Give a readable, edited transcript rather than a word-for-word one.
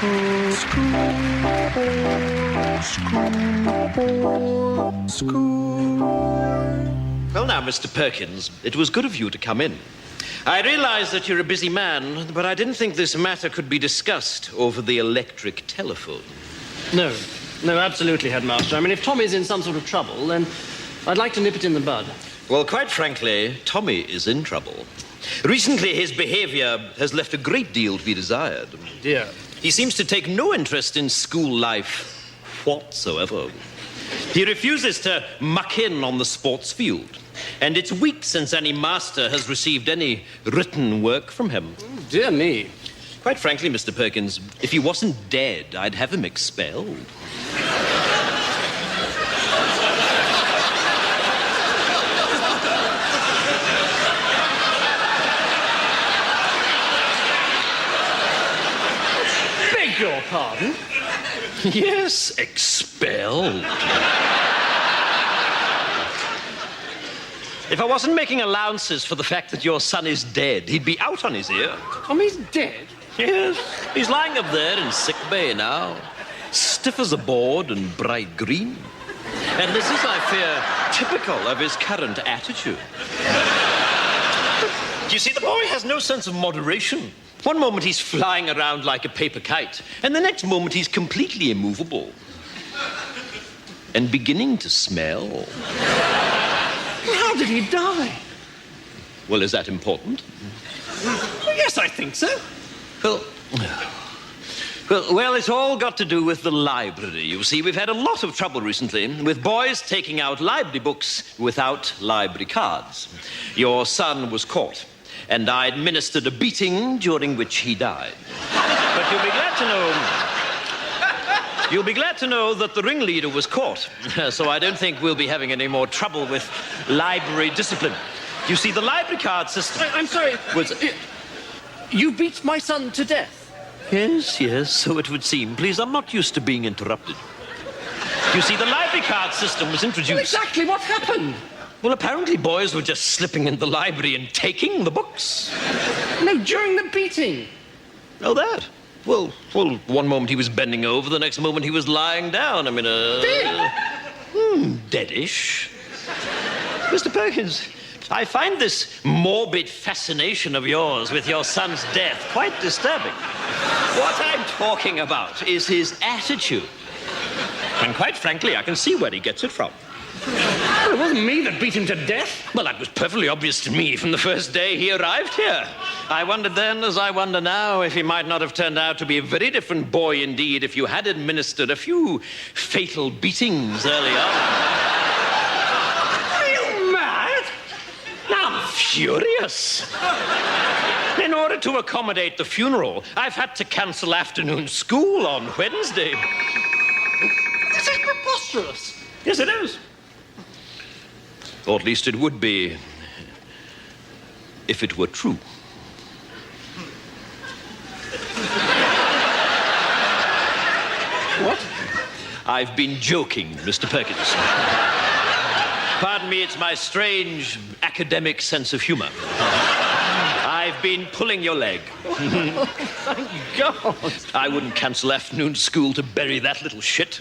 Well, now, Mr. Perkins, it was good of you to come in. I realize that you're a busy man, but I didn't think this matter could be discussed over the electric telephone. No, absolutely, Headmaster. I mean, if Tommy's in some sort of trouble, then I'd like to nip it in the bud. Well, quite frankly, Tommy is in trouble. Recently, his behavior has left a great deal to be desired. Dear. He seems to take no interest in school life whatsoever. He refuses to muck in on the sports field. And it's weeks since any master has received any written work from him. Oh, dear me. Quite frankly, Mr. Perkins, if he wasn't dead, I'd have him expelled. Beg your pardon? Yes, expelled. If I wasn't making allowances for the fact that your son is dead, he'd be out on his ear. Tommy's dead? Yes, he's lying up there in sick bay now, stiff as a board and bright green. And this is, I fear, typical of his current attitude. You see, the boy has no sense of moderation. One moment he's flying around like a paper kite, and the next moment he's completely immovable. And beginning to smell. How did he die? Well, is that important? Well, yes, I think so. Well, it's all got to do with the library. You see, we've had a lot of trouble recently with boys taking out library books without library cards. Your son was caught, and I administered a beating during which he died. But you'll be glad to know that the ringleader was caught, so I don't think we'll be having any more trouble with library discipline. You see, the library card system... I'm sorry. You beat my son to death? Yes, so it would seem. Please, I'm not used to being interrupted. You see, the library card system was introduced... Well, exactly what happened? Well, apparently boys were just slipping in the library and taking the books. No, during the beating. Oh, that? Well, one moment he was bending over, the next moment he was lying down. I mean, deadish. Mr. Perkins, I find this morbid fascination of yours with your son's death quite disturbing. What I'm talking about is his attitude. And quite frankly, I can see where he gets it from. Well, it wasn't me that beat him to death. Well, that was perfectly obvious to me from the first day he arrived here. I wondered then, as I wonder now, if he might not have turned out to be a very different boy indeed if you had administered a few fatal beatings early on. Are you mad? I'm furious. In order to accommodate the funeral, I've had to cancel afternoon school on Wednesday. This is preposterous. Yes, it is. Or at least it would be if it were true. What? I've been joking, Mr. Perkins. Pardon me, it's my strange academic sense of humor. I've been pulling your leg. Oh, thank God. I wouldn't cancel afternoon school to bury that little shit.